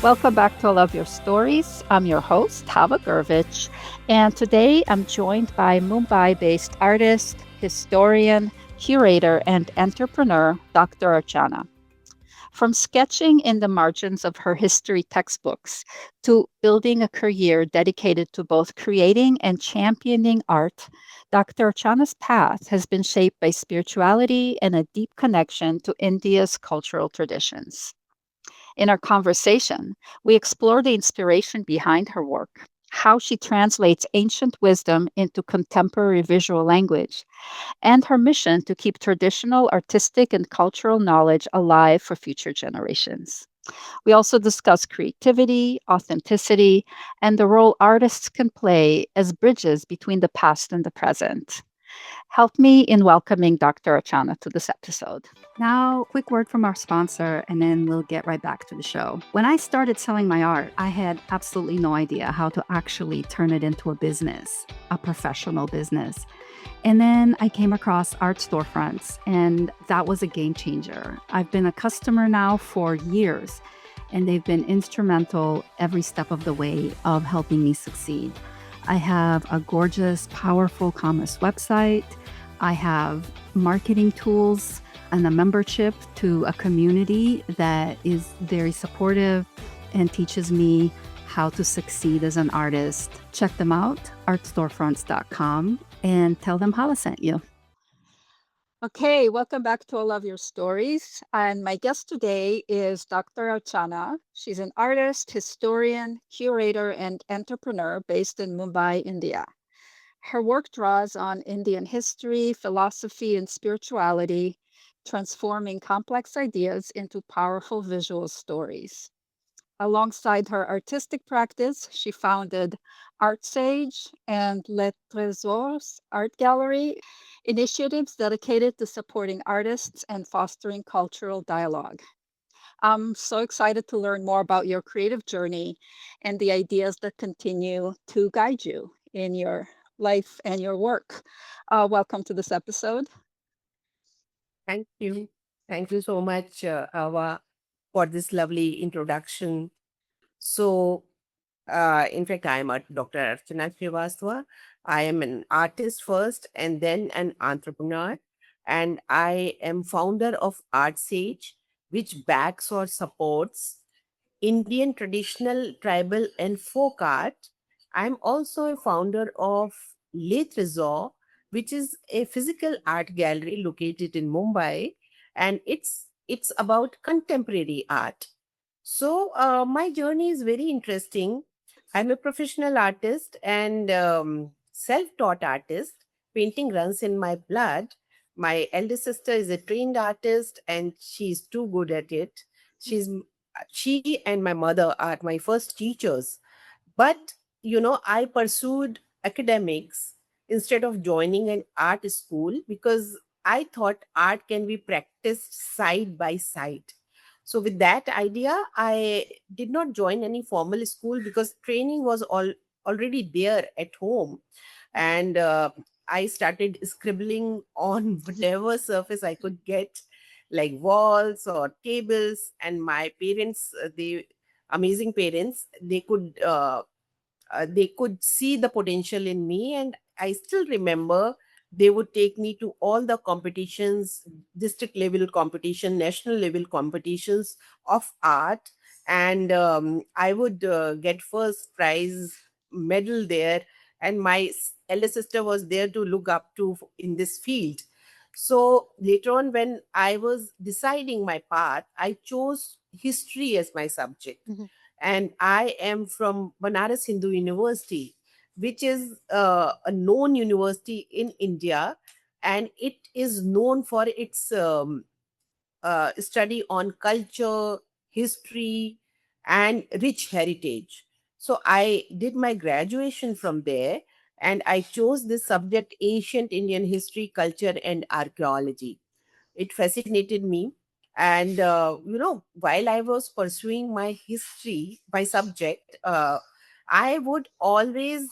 Welcome back to I Love Your Stories. I'm your host, Hava Gurvich, and today I'm joined by Mumbai based artist, historian, curator, and entrepreneur, Dr. Archana. From sketching in the margins of her history textbooks to building a career dedicated to both creating and championing art, Dr. Archana's path has been shaped by spirituality and a deep connection to India's cultural traditions. In our conversation, we explore the inspiration behind her work, how she translates ancient wisdom into contemporary visual language, and her mission to keep traditional artistic and cultural knowledge alive for future generations. We also discuss creativity, authenticity, and the role artists can play as bridges between the past and the present. Help me in welcoming Dr. Achana to this episode. Now, quick word from our sponsor, and then we'll get right back to the show. When I started selling my art, I had absolutely no idea how to actually turn it into a business, a professional business. And then I came across art storefronts, and that was a game changer. I've been a customer now for years, and they've been instrumental every step of the way of helping me succeed. I have a gorgeous, powerful commerce website. I have marketing tools and a membership to a community that is very supportive and teaches me how to succeed as an artist. Check them out, artstorefronts.com, and tell them Hala sent you. Okay, welcome back to I Love Your Stories. And my guest today is Dr. Archana. She's an artist, historian, curator, and entrepreneur based in Mumbai, India. Her work draws on Indian history, philosophy, and spirituality, transforming complex ideas into powerful visual stories. Alongside her artistic practice, she founded Art Sage and Les Trésors Art Gallery, initiatives dedicated to supporting artists and fostering cultural dialogue. I'm so excited to learn more about your creative journey and the ideas that continue to guide you in your life and your work. Welcome to this episode. Thank you. Thank you so much, Ava, for this lovely introduction. So, in fact, I am a Dr. Archana Srivastava. I am an artist first and then an entrepreneur. And I am founder of Art Sage, which backs or supports Indian traditional, tribal, and folk art. I'm also a founder of Le Trésor, which is a physical art gallery located in Mumbai, and it's about contemporary art. So my journey is very interesting. I'm a professional artist and self-taught artist. Painting runs in my blood. My eldest sister is a trained artist, and she's too good at it. She's she and my mother are my first teachers. But I pursued academics instead of joining an art school because I thought art can be practiced side by side. So with that idea, I did not join any formal school because training was already there at home. And I started scribbling on whatever surface I could get, like walls or tables. And my parents, they amazing parents, they could see the potential in me. And I still remember they would take me to all the competitions, district level competition, national level competitions of art. And I would get first prize medal there. And my elder sister was there to look up to in this field. So later on, when I was deciding my path, I chose history as my subject. Mhm. And I am from Banaras Hindu University, which is a known university in India, and it is known for its study on culture, history, and rich heritage. So I did my graduation from there, and I chose this subject, Ancient Indian History, Culture, and Archaeology. It fascinated me. And while I was pursuing my history, my subject, I would always,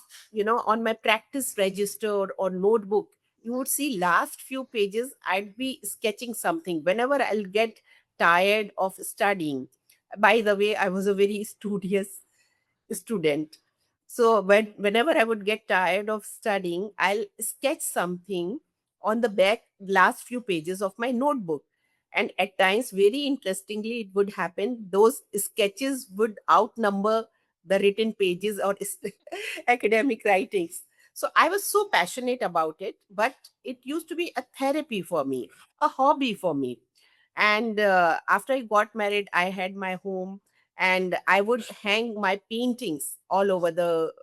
on my practice register or notebook, you would see last few pages I'd be sketching something whenever I'll get tired of studying. By the way, I was a very studious student. So whenever I would get tired of studying, I'll sketch something on the back last few pages of my notebook. And at times, very interestingly, it would happen. Those sketches would outnumber the written pages or academic writings. So I was so passionate about it, but it used to be a therapy for me, a hobby for me. And after I got married, I had my home, and I would hang my paintings all over the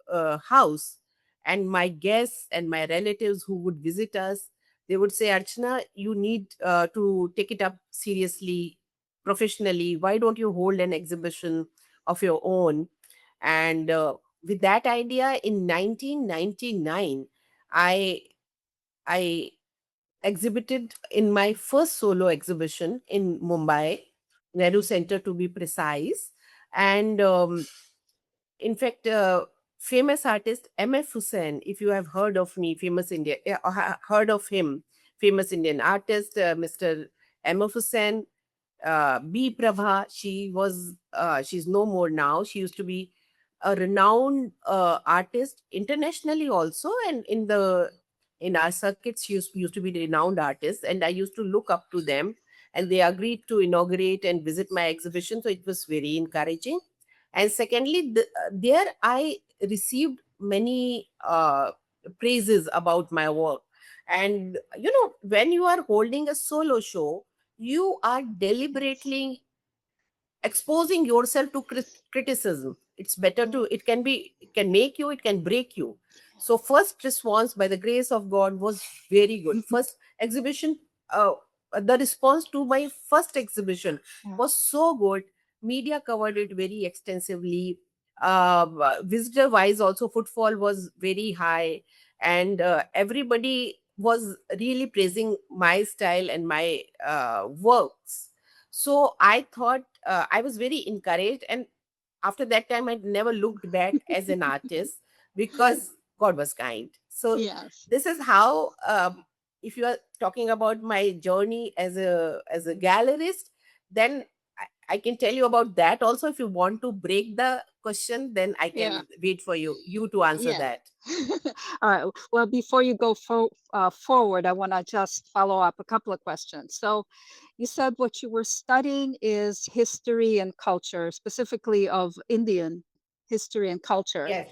house. And my guests and my relatives who would visit us, they would say, Archana, you need to take it up seriously, professionally. Why don't you hold an exhibition of your own? And with that idea, in 1999, I I exhibited in my first solo exhibition in Mumbai, Nehru Center to be precise. And in fact, famous artist M.F. Hussain, if you have heard of me, famous Indian, heard of him, famous Indian artist, Mr. M.F. Hussain, B. Prabha, she's no more now. She used to be a renowned artist internationally also, and in our circuits, she used to be renowned artists, and I used to look up to them. And they agreed to inaugurate and visit my exhibition, so it was very encouraging. And secondly, there I received many praises about my work. And when you are holding a solo show, you are deliberately exposing yourself to criticism. It's better to, it can make you, it can break you. So first response, by the grace of God, was very good. First exhibition, uh, the response to my first exhibition Yeah. was so good. Media covered it very extensively. Visitor wise also, footfall was very high. And everybody was really praising my style and my works. So I thought, I was very encouraged. And after that time, I never looked back as an artist, because God was kind. So Yes. this is how, if you are talking about my journey as a gallerist, then I can tell you about that also. If you want to break the question, then I Yeah. can wait for you to answer Yeah. that. All right. Well, before you go forward, I want to just follow up a couple of questions. So, you said what you were studying is history and culture, specifically of Indian history and culture. Yes,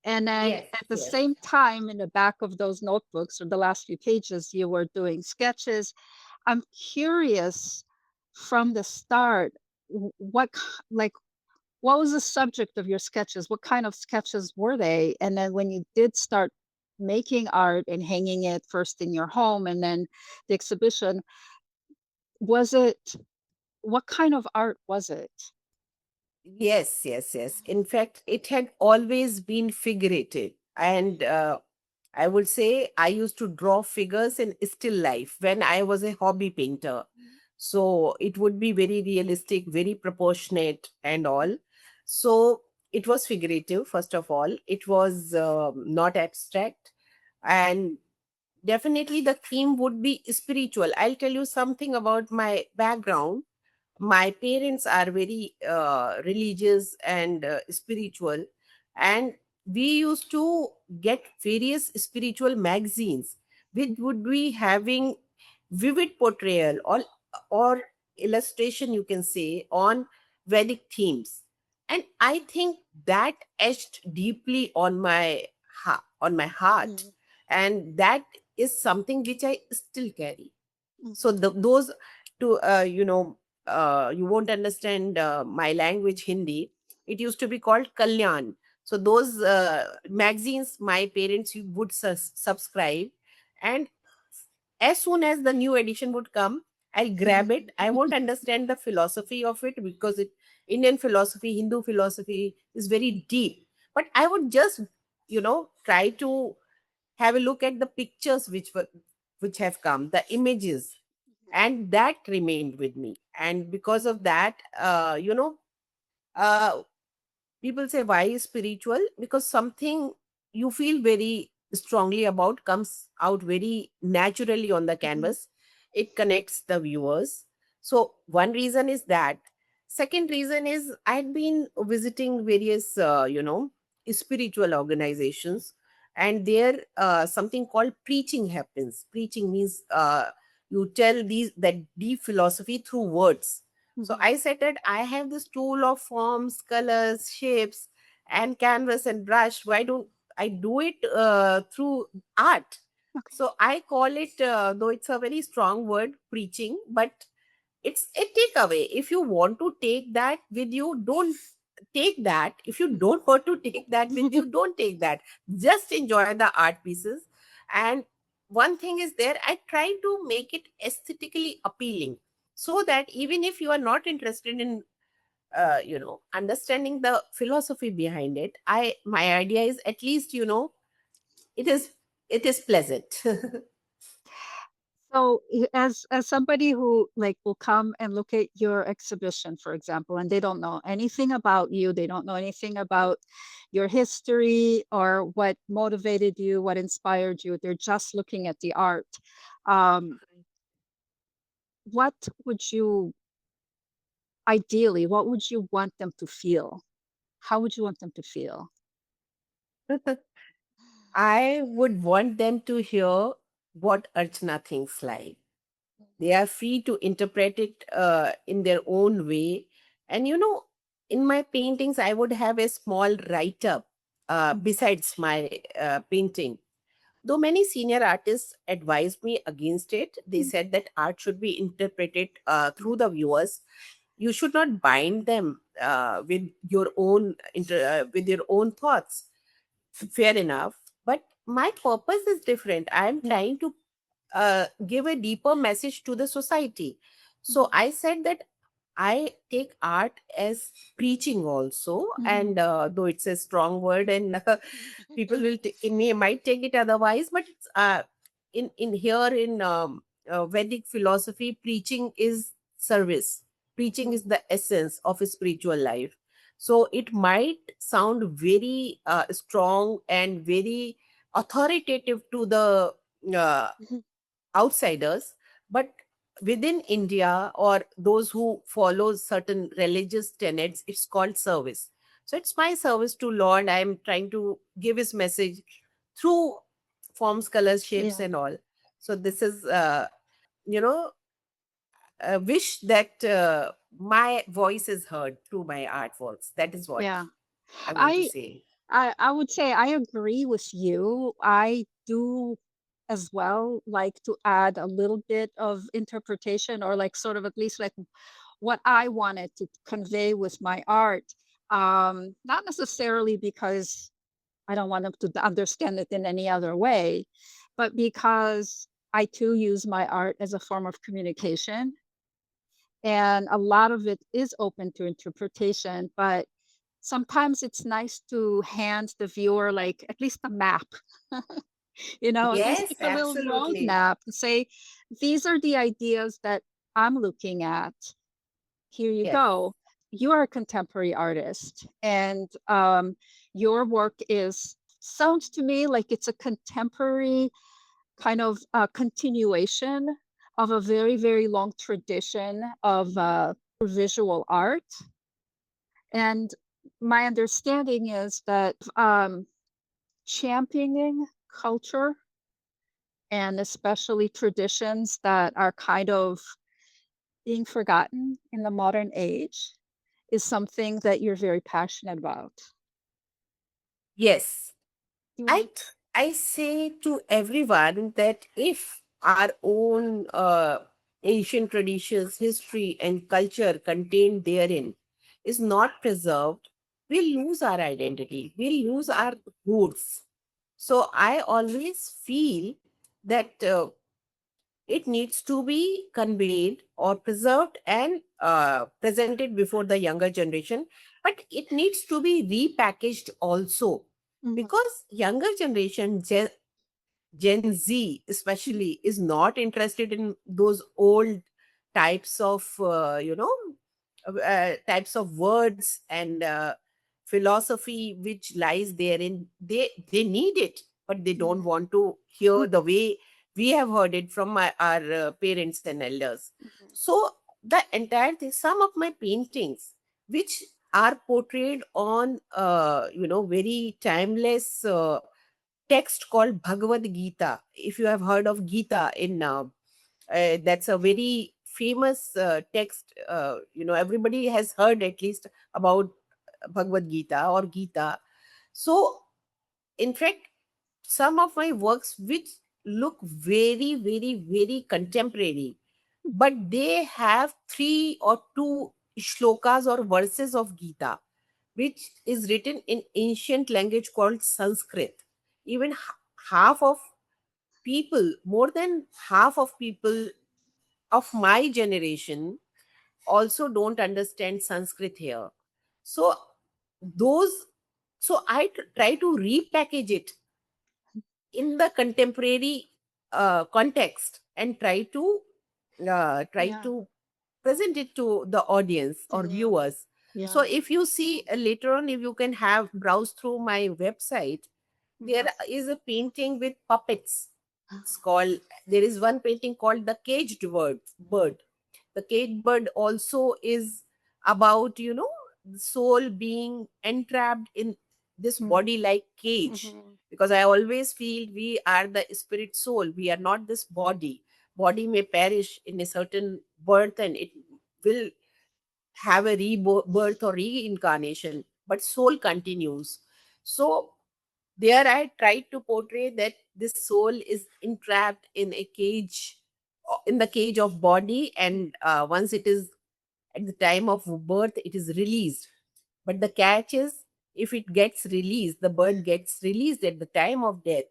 And then yes, at the yes. same time, in the back of those notebooks or the last few pages, you were doing sketches. I'm curious from the start, like what was the subject of your sketches? What kind of sketches were they? And then when you did start making art and hanging it first in your home and then the exhibition, was it what kind of art was it? Yes, yes, yes. In fact, it had always been figurative. And I would say I used to draw figures in still life when I was a hobby painter. So it would be very realistic, very proportionate, and all. So it was figurative, first of all. It was not abstract. And definitely the theme would be spiritual. I'll tell you something about my background. My parents are very religious and spiritual, and we used to get various spiritual magazines which would be having vivid portrayal or illustration, you can say, on Vedic themes. And I think that etched deeply on my heart, Mm, and that is something which I still carry. So mhm, those to you won't understand my language, Hindi. It used to be called Kalyan. So those magazines my parents would subscribe. And as soon as the new edition would come, I'll grab it. I won't understand the philosophy of it, because Indian philosophy, Hindu philosophy is very deep. But I would just try to have a look at the pictures which have come, the images, and that remained with me. And because of that, uh, people say, why spiritual? Because something you feel very strongly about comes out very naturally on the mhm, canvas. It connects the viewers. So one reason is that. Second reason is I'd been visiting various, spiritual organizations, and there something called preaching happens. Preaching means you tell these that deep philosophy through words. So Mhm. I said that I have this tool of forms, colors, shapes, and canvas and brush. Why don't I do it through art? Okay. So I call it, though it's a very strong word, preaching, but it's a takeaway. If you want to take that with you, don't take that. If you don't want to take that with you, don't take that. Just enjoy the art pieces. And one thing is there, I try to make it aesthetically appealing, so that even if you are not interested in understanding the philosophy behind it, I my idea is at least, it is it is pleasant. So, as somebody who like will come and look at your exhibition, for example, and they don't know anything about you, they don't know anything about your history or what motivated you, what inspired you. They're just looking at the art. Um, what would you ideally, what would you want them to feel? How would you want them to feel? I would want them to hear what Archana thinks like. They are free to interpret it in their own way. And in my paintings, I would have a small write up Mhm, besides my painting. Though many senior artists advised me against it, they mhm, said that art should be interpreted through mhm, the viewers. You should not bind them with your own thoughts. Fair enough, but my purpose is different. I am mhm, trying to give a deeper message to the society. So mhm, I said that I take art as preaching also, mhm, and though it's a strong word, and people might take it otherwise, but it's, in here in Vedic philosophy, preaching is service. Preaching is mhm, the essence of a spiritual life. So it might sound very strong and very authoritative to the uh, mhm, outsiders, but within India, or those who follow certain religious tenets, it's called service. So it's my service to Lord. I am trying to give his message through forms, colors, shapes, yeah, and all. So this is you know a wish that my voice is heard through my artworks. That is what yeah. I want to I say. I would say I agree with you. I do as well like to add a little bit of interpretation or like sort of at least like what I wanted to convey with my art. Not necessarily because I don't want them to understand it in any other way, but because I too use my art as a form of communication. And a lot of it is open to interpretation, but sometimes it's nice to hand the viewer like at least a map, at least Yes, like a little absolutely. roadmap to say, these are the ideas that I'm looking at. Here you Yes. go. You are a contemporary artist, and your work is sounds to me like it's a contemporary kind of continuation of a very, very long tradition of visual art. And my understanding is that championing culture and especially traditions that are kind of being forgotten in the modern age is something that you're very passionate about. Yes. Yeah. I say to everyone that if our own Asian traditions, history, and culture contained therein is not preserved, we'll lose our identity. We'll lose our roots. So I always feel that it needs to be conveyed or preserved and presented before the younger generation, but it needs to be repackaged also, Mhm. because younger generation, Gen Z especially, is not interested in those old types of types of words and philosophy which lies therein. They need it, but they don't Mhm. want to hear the way we have heard it from our parents and elders. Mhm. So the entire thing, some of my paintings, which are portrayed on, very timeless text called Bhagavad Gita. If you have heard of Gita in that's a very famous text. Everybody has heard at least about Bhagavad Gita or Gita. So, in fact, some of my works which look very, very, very contemporary, but they have three or two shlokas or verses of Gita, which is written in ancient language called Sanskrit. Even half of people, more than half of people of my generation also don't understand Sanskrit here. So those, so try to repackage it in the contemporary context and try Yeah. to present it to the audience or Yeah. viewers. So Yeah. if you see later on, if you can have browse through my website, there Yes. is a painting with puppets. It's called, there is one painting called the caged bird. The caged bird also is about, the soul being entrapped in this Mm. body like cage. Mhm. Because I always feel we are the spirit soul, we are not this body. Body may perish in a certain birth and it will have a rebirth or reincarnation, but soul continues. So there I tried to portray that this soul is entrapped in a cage, in the cage of body, and once it is at the time of birth, it is released. But the catch is, if it gets released, the bird gets released at the time of death,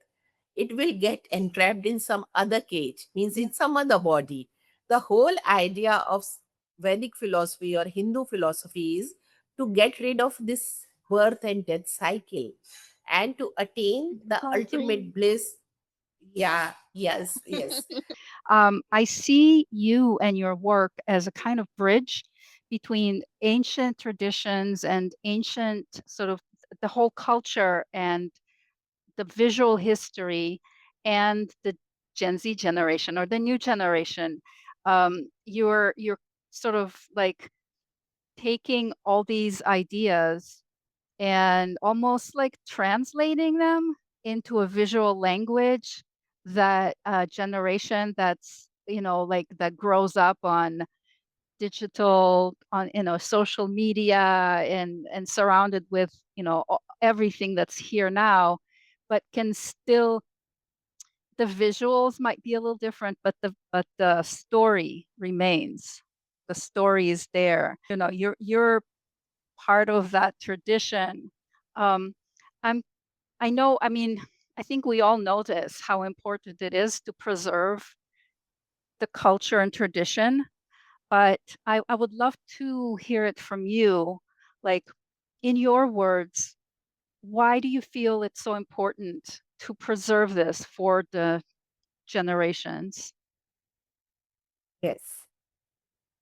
it will get entrapped in some other cage, means Yeah. in some other body. The whole idea of Vedic philosophy or Hindu philosophy is to get rid of this birth and death cycle and to attain the Become free. ultimate bliss. Yeah, yes, yes. I see you and your work as a kind of bridge between ancient traditions and ancient sort of the whole culture and the visual history and the Gen Z generation or the new generation. You're sort of like taking all these ideas and almost like translating them into a visual language that generation that's like that grows up on digital on social media and surrounded with everything that's here now, but can still the visuals might be a little different, but the story remains. The story is there. You're part of that tradition. Um, I'm I know, I mean, I think we all know this, how important it is to preserve the culture and tradition, but I would love to hear it from you. Like, in your words, why do you feel it's so important to preserve this for the generations? Yes.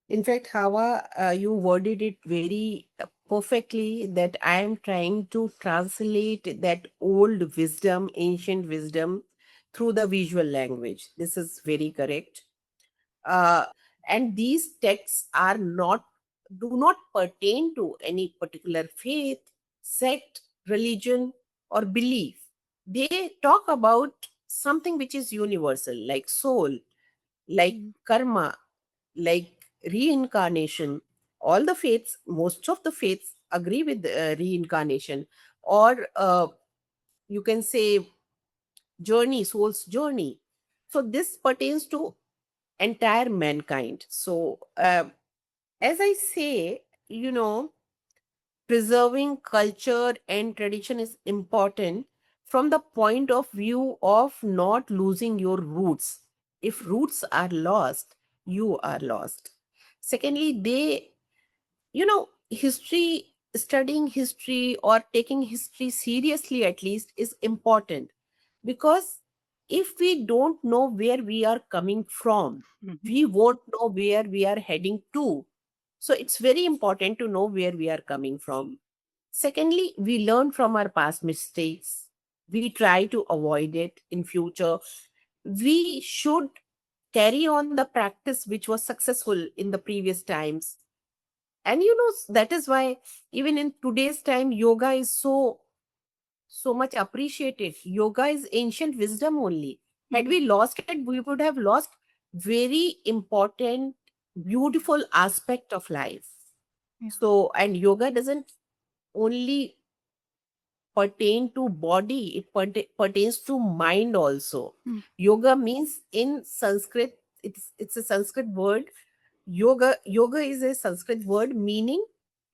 In fact, Hawa, you worded it very perfectly that I am trying to translate that old wisdom, ancient wisdom, through the visual language. This is very correct. Uh, and these texts do not pertain to any particular faith, sect, religion, or belief. They talk about something which is universal, like soul, like Mm. karma, like reincarnation. All the faiths, most of the faiths agree with reincarnation, or you can say journey, soul's journey. So this pertains to entire mankind. So as I say, preserving culture and tradition is important from the point of view of not losing your roots. If roots are lost, you are lost. Secondly, history, studying history or taking history seriously at least is important, because if we don't know where we are coming from, Mhm. we won't know where we are heading to. So it's very important to know where we are coming from. Secondly, we learn from our past mistakes. We try to avoid it in future. We should carry on the practice which was successful in the previous times. And that is why even in today's time, yoga is so much appreciated. Yoga is ancient wisdom only. Had we lost it, we would have lost very important, beautiful aspect of life. Yeah. So, and yoga doesn't only pertain to body, it pertains to mind also. Mm, Yoga means in Sanskrit, it's a Sanskrit word. Yoga is a Sanskrit word meaning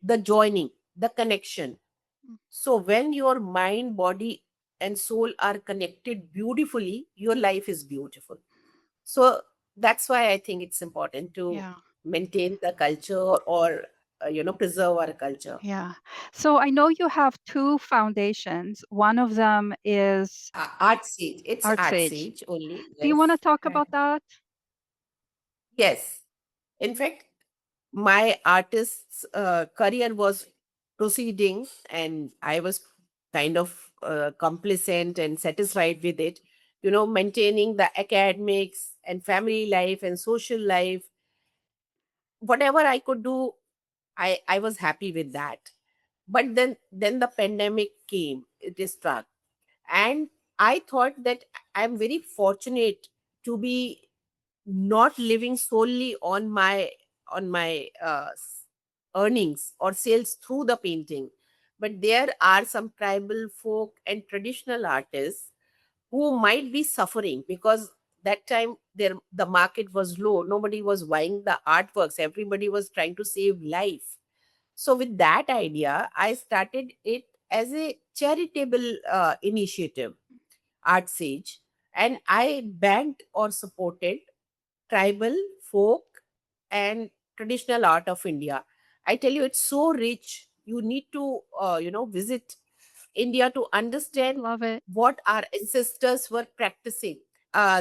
the joining, the connection. mm. So when your mind, body, and soul are connected beautifully, your life is beautiful. So that's why I think it's important to Yeah. maintain the culture, or preserve our culture. Yeah. So I know you have two foundations. One of them is Art Sage. It's Art ArtSage. Sage only. Do you want to Yes. talk about that? Yes. In fact, my artist's career was proceeding, and I was kind of complacent and satisfied with it. Maintaining the academics and family life and social life, whatever I could do, I was happy with that. But then the pandemic came, it is struck, and I thought that I'm very fortunate to be not living solely on my earnings or sales through the painting, but there are some tribal folk and traditional artists who might be suffering, because that time the market was low, nobody was buying the artworks, everybody was trying to save life. So with that idea, I started it as a charitable initiative, Art Sage, and I banked or supported tribal, folk, and traditional art of India. I tell you, it's so rich. You need to, visit India to understand Love it. what our ancestors were practicing.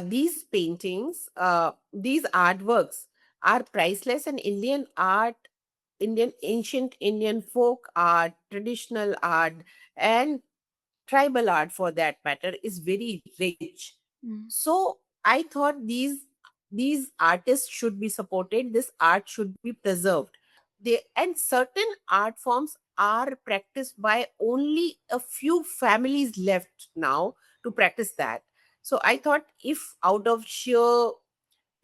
These paintings, these artworks are priceless, and Indian art, Indian ancient Indian folk art, traditional art, and tribal art for that matter is very rich. Mm, So I thought these artists should be supported, this art should be preserved. And certain art forms are practiced by only a few families left now to practice that. So I thought, if out of sheer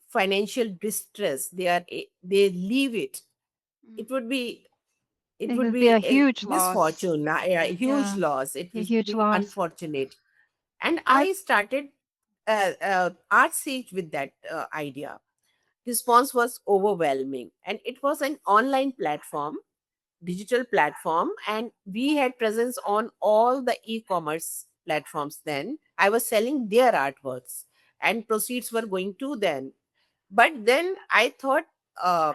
financial distress they leave it, mm. it would be it It would would be be a a huge loss. misfortune, a huge Yeah, loss. It a was huge very loss. unfortunate. And I I started Art Sage with that idea. Response was overwhelming, and it was an online platform, digital platform, and we had presence on all the e-commerce platforms. Then I was selling their artworks, and proceeds were going to them. But then I thought, uh,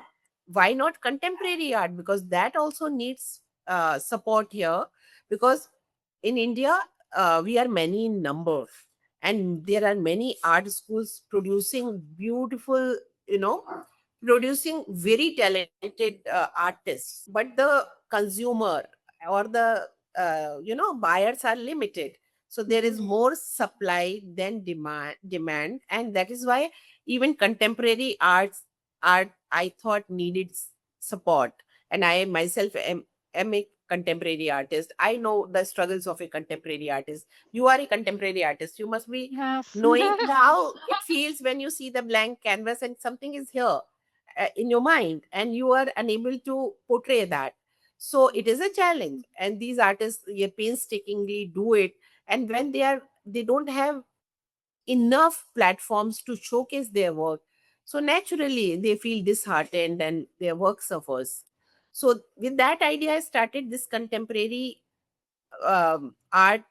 why not contemporary art, because that also needs support here. Because in India, we are many in number, and there are many art schools producing beautiful, you know producing very talented artists, but the consumer or the buyers are limited. So there is more supply than demand, and that is why even contemporary art, I thought, needed support. And I myself am a contemporary artist. I know the struggles of a contemporary artist. You are a contemporary artist, you must be yes. knowing how it feels when you see the blank canvas and something is here in your mind, and you are unable to portray that. So it is a challenge, and these artists, painstakingly do it. And when they don't have enough platforms to showcase their work, so naturally they feel disheartened and their work suffers. So with that idea, I started this contemporary art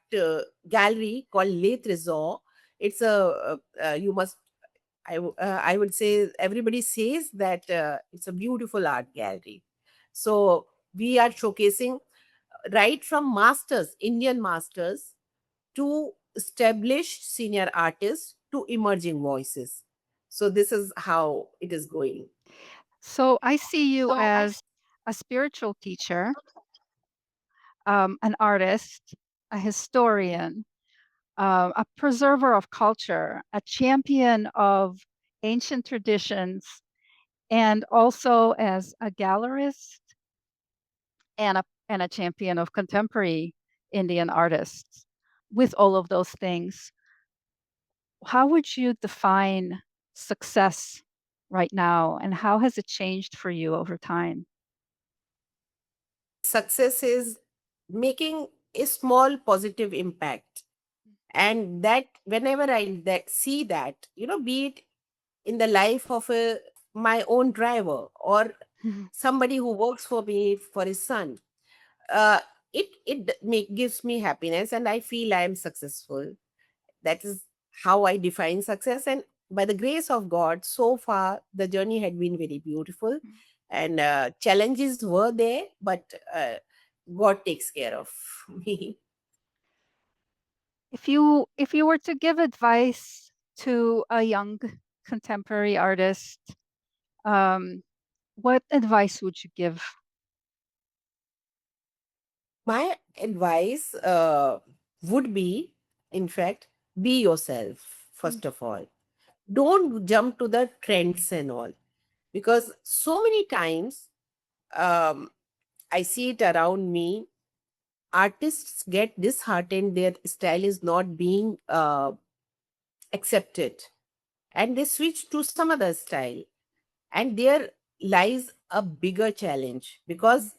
gallery called Le Trésor. It's you must I would say, everybody says that it's a beautiful art gallery. So we are showcasing right from masters, Indian masters, to established senior artists to emerging voices. So this is how it is going. So I see you as a spiritual teacher, an artist, a historian, a preserver of culture, a champion of ancient traditions, and also as a gallerist and a champion of contemporary Indian artists. With all of those things, how would you define success right now, and how has it changed for you over time? Success is making a small positive impact. And that whenever see that, be it in the life of my own driver or Mhm. somebody who works for me for his son, uh, gives me happiness and I feel I am successful. That is how I define success. And by the grace of God, so far the journey had been very beautiful, and challenges were there, but God takes care of me. If you were to give advice to a young contemporary artist, um, what advice would you give? My advice would be, in fact, be yourself, Mm, first of all. Don't jump to the trends and all, because so many times um, I see it around me. Artists get disheartened, their style is not being accepted, and they switch to some other style. And there lies a bigger challenge, mm, because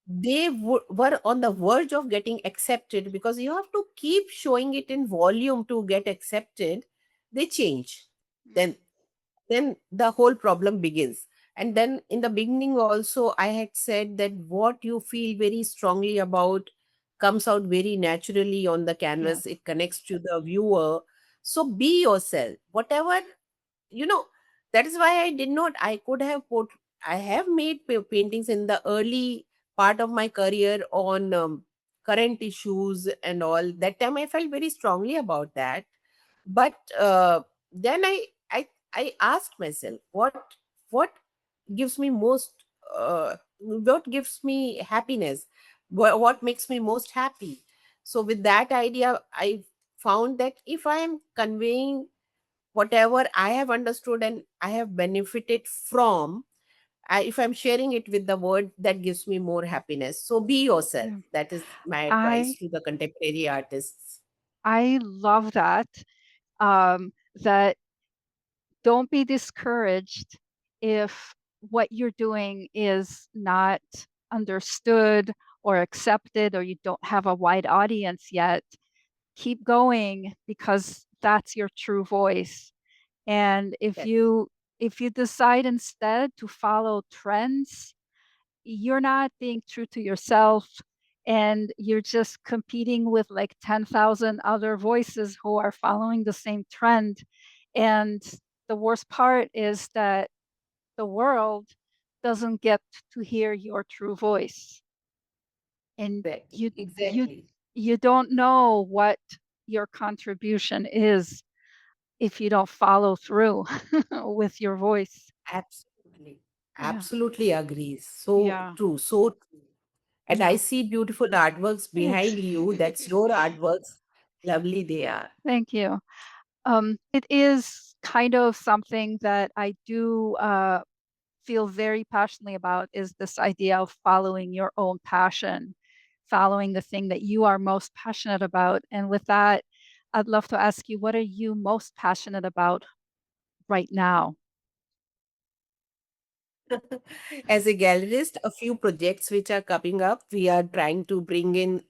they were on the verge of getting accepted, because you have to keep showing it in volume to get accepted. They change. mm. Then the whole problem begins. And then in the beginning also I had said that what you feel very strongly about comes out very naturally on the Yes. canvas. It connects to the viewer. So be yourself, whatever, you know that is why I did not I could have put I have made paintings in the early part of my career on current issues and all. That time I felt very strongly about that. But then I asked myself, what gives me most what gives me happiness, what makes me most happy. So with that idea, I found that if I am conveying whatever I have understood and I have benefited from, if I'm sharing it with the world, that gives me more happiness. So be yourself. Yeah. That is my advice I to the contemporary artists. I love that. That don't be discouraged if what you're doing is not understood or accepted, or you don't have a wide audience yet. Keep going, because that's your true voice. And Yes. if you decide instead to follow trends, you're not being true to yourself, and you're just competing with like 10,000 other voices who are following the same trend. And the worst part is that the world doesn't get to hear your true voice. And Exactly. you Exactly. you don't know what your contribution is if you don't follow through with your voice. Absolutely. Yeah. Absolutely agree. So Yeah. true. So true. And I Yeah. see beautiful artworks Thanks. behind you. That's your artworks. Lovely they are. Thank you. It is kind of something that I do feel very passionately about, is this idea of following your own passion, following the thing that you are most passionate about. And with that, I'd love to ask you, what are you most passionate about right now? As a gallerist, a few projects which are coming up, we are trying to bring in,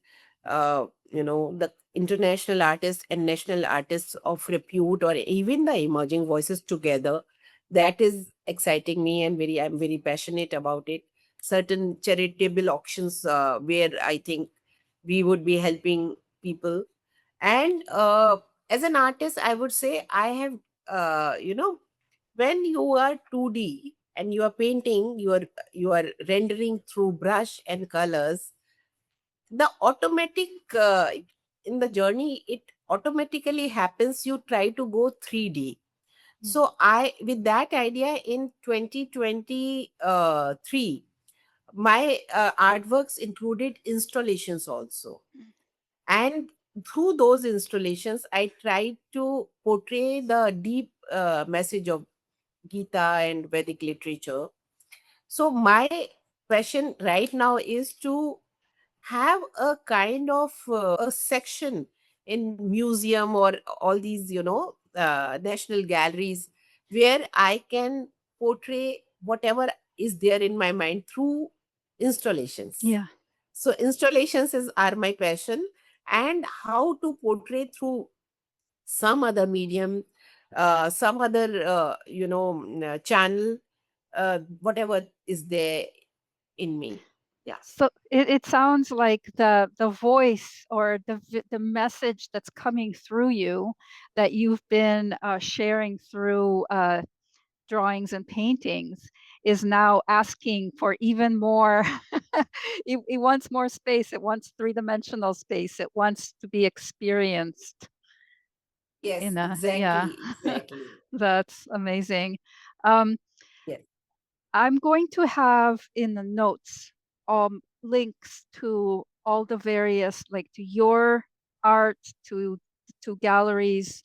the international artists and national artists of repute, or even the emerging voices together. That is exciting me, and I'm very passionate about it. Certain charitable auctions where I think we would be helping people. And as an artist, I would say I have, when you are 2D and you are painting, you are rendering through brush and colors, the automatic in the journey, it automatically happens. You try to go 3D. Mm, So I, with that idea, in 2023, my artworks included installations also. mm, And through those installations I tried to portray the deep message of Gita and Vedic literature. So my question right now is to have a kind of a section in museum or all these, national galleries, where I can portray whatever is there in my mind through installations. Yeah. So installations are my passion, and how to portray through some other medium, some other channel, whatever is there in me. Yeah. So it sounds like the voice or the message that's coming through you that you've been sharing through drawings and paintings is now asking for even more. It wants more space. It wants three-dimensional space. It wants to be experienced Yes, in a, yeah. exactly, exactly. That's amazing. Um, Yes. I'm going to have in the notes links to all the various, like to your art, to galleries.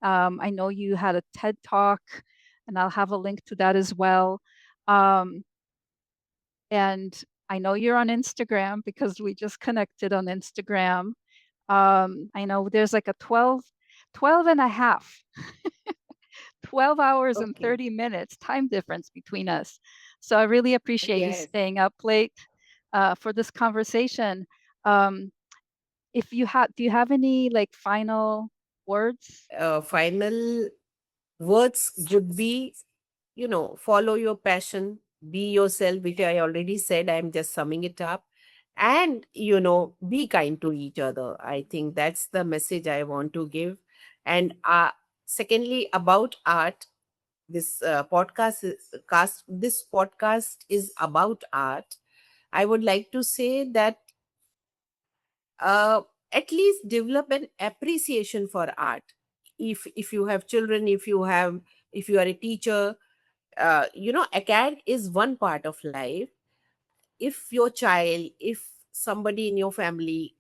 I know you had a TED Talk, and I'll have a link to that as well. Um, and I know you're on Instagram because we just connected on Instagram. I know there's like a 12 and a half 12 hours and Okay. 30 minutes time difference between us. So I really appreciate you Yes. staying up late for this conversation. Um, if you have, do you have any like final words? Final words would be, follow your passion, be yourself, which I already said. I'm just summing it up. And, be kind to each other. I think that's the message I want to give. And secondly, about art, this podcast is about art. I would like to say that uh, at least develop an appreciation for art. If you have children, if you are a teacher, acad is one part of life. If your child, if somebody in your family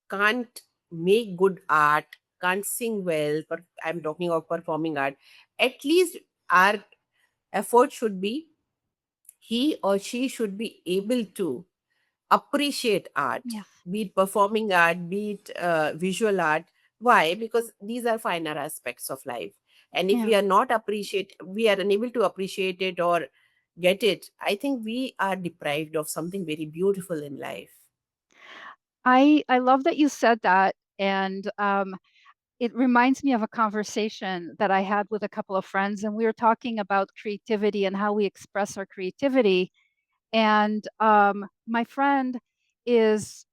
can't make good art, can't sing well, but I'm talking of performing art, at least our effort should be he or she should be able to appreciate art, Yes. be it performing art, be it visual art. Why? Because these are finer aspects of life. And if Yeah. we are unable to appreciate it or get it, I think we are deprived of something very beautiful in life. I love that you said that. And it reminds me of a conversation that I had with a couple of friends, and we were talking about creativity and how we express our creativity. And my friend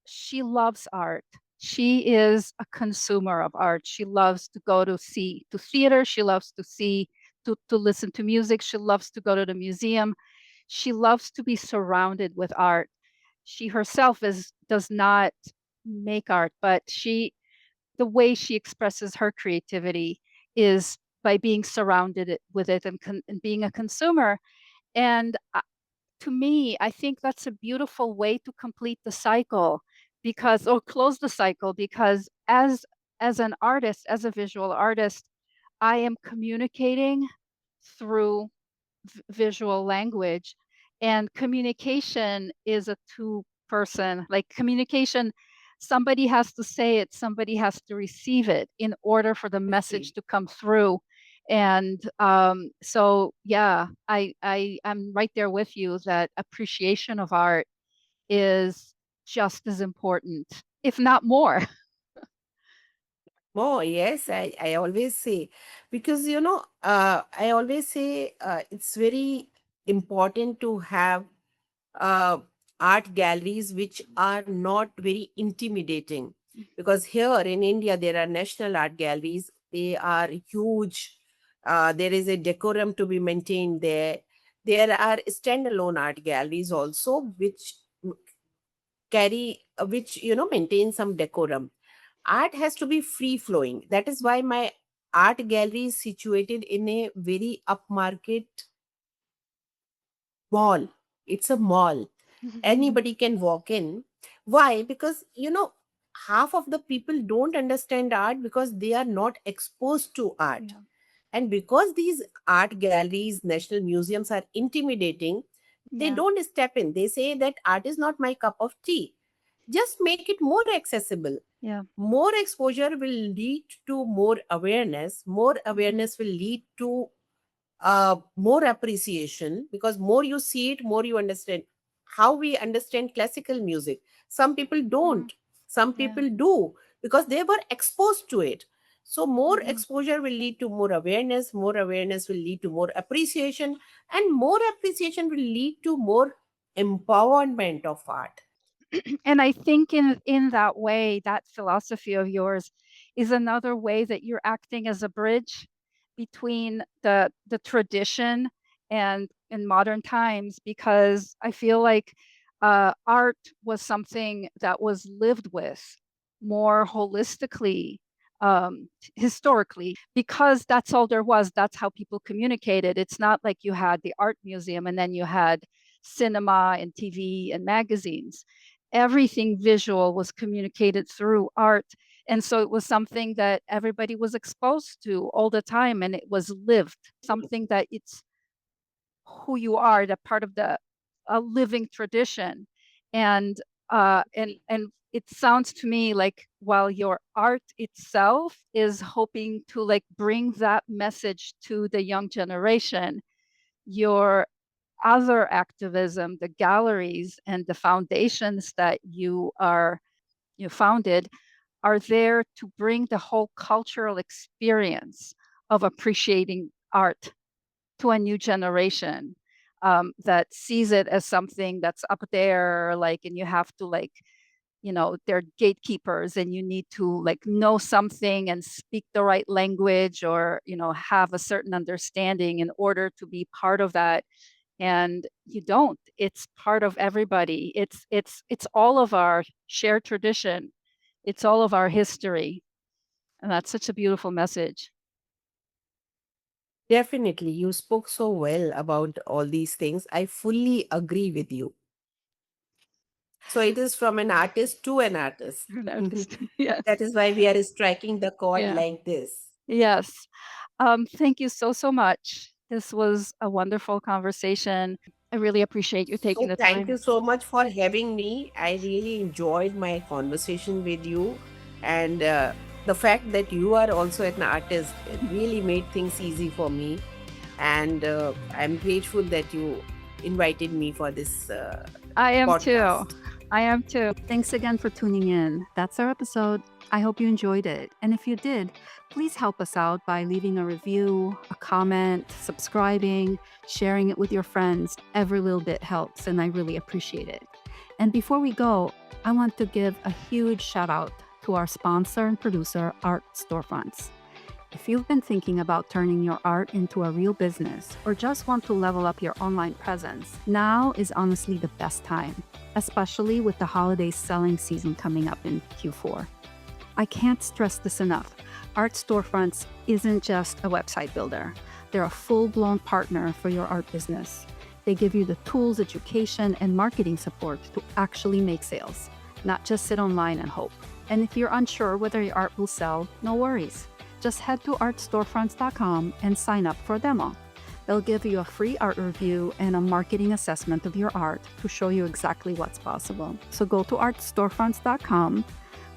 she loves art. She is a consumer of art. She loves to go to theater. She loves to listen to music. She loves to go to the museum. She loves to be surrounded with art. She herself does not make art, but the way she expresses her creativity is by being surrounded with it and being a consumer. And to me, I think that's a beautiful way to complete the cycle because, or close the cycle, because as an artist, as a visual artist, I am communicating through visual language, and communication is a two person, like communication, somebody has to say it, somebody has to receive it in order for the message Agree. to come through. And so yeah, I'm right there with you that appreciation of art is just as important, if not more. Oh, yes, I always say, because, I always say it's very important to have uh, art galleries which are not very intimidating, because here in India there are national art galleries. They are huge. There is a decorum to be maintained there. There are standalone art galleries also which maintain some decorum. Art has to be free flowing. That is why my art gallery is situated in a very upmarket mall. It's a mall, anybody can walk in. Why? Because half of the people don't understand art because they are not exposed to art. Yeah. And because these art galleries, national museums are intimidating, they Yeah. don't step in. They say that art is not my cup of tea. Just make it more accessible. Yeah. More exposure will lead to more awareness. More Mhm. awareness will lead to more appreciation, because more you see it, more you understand. How we understand classical music, some people Mm. don't, some Yeah. people do, because they were exposed to it. So more Mhm. exposure will lead to more awareness will lead to more appreciation, and more appreciation will lead to more empowerment of art. And I think in that way, that philosophy of yours is another way that you're acting as a bridge between the tradition and in modern times, because I feel like art was something that was lived with more holistically, historically, because that's all there was. That's how people communicated. It's not like you had the art museum and then you had cinema and TV and magazines. Everything visual was communicated through art. And so it was something that everybody was exposed to all the time, and it was lived, something that it's who you are, that part of the a living tradition. And it sounds to me like while your art itself is hoping to like bring that message to the young generation, your other activism, the galleries and the foundations that you founded, are there to bring the whole cultural experience of appreciating art to a new generation, that sees it as something that's up there, like, and you have to like, they're gatekeepers and you need to like know something and speak the right language, or have a certain understanding in order to be part of that. And you don't. It's part of everybody. It's all of our shared tradition. It's all of our history. And that's such a beautiful message. Definitely, you spoke so well about all these things. I fully agree with you. So it is from an artist to an artist. You're an artist. Yes. That is why we are striking the chord Yeah. like this. Yes. Thank you so, so much. This was a wonderful conversation. I really appreciate you taking So the thank you time. so much for having me. I really enjoyed my conversation with you, and the fact that you are also an artist, it really made things easy for me. And I'm grateful that you invited me for this I am too. podcast. I am too. Thanks again for tuning in. That's our episode. I hope you enjoyed it. And if you did, please help us out by leaving a review, a comment, subscribing, sharing it with your friends. Every little bit helps, and I really appreciate it. And before we go, I want to give a huge shout out to our sponsor and producer, Art Storefronts. If you've been thinking about turning your art into a real business or just want to level up your online presence, now is honestly the best time, especially with the holiday selling season coming up in Q4. I can't stress this enough. Art Storefronts isn't just a website builder, they're a full blown partner for your art business. They give you the tools, education, and marketing support to actually make sales, not just sit online and hope. And if you're unsure whether your art will sell, no worries. Just head to artstorefronts.com and sign up for a demo. They'll give you a free art review and a marketing assessment of your art to show you exactly what's possible. So go to artstorefronts.com,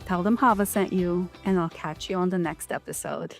tell them Hava sent you, and I'll catch you on the next episode.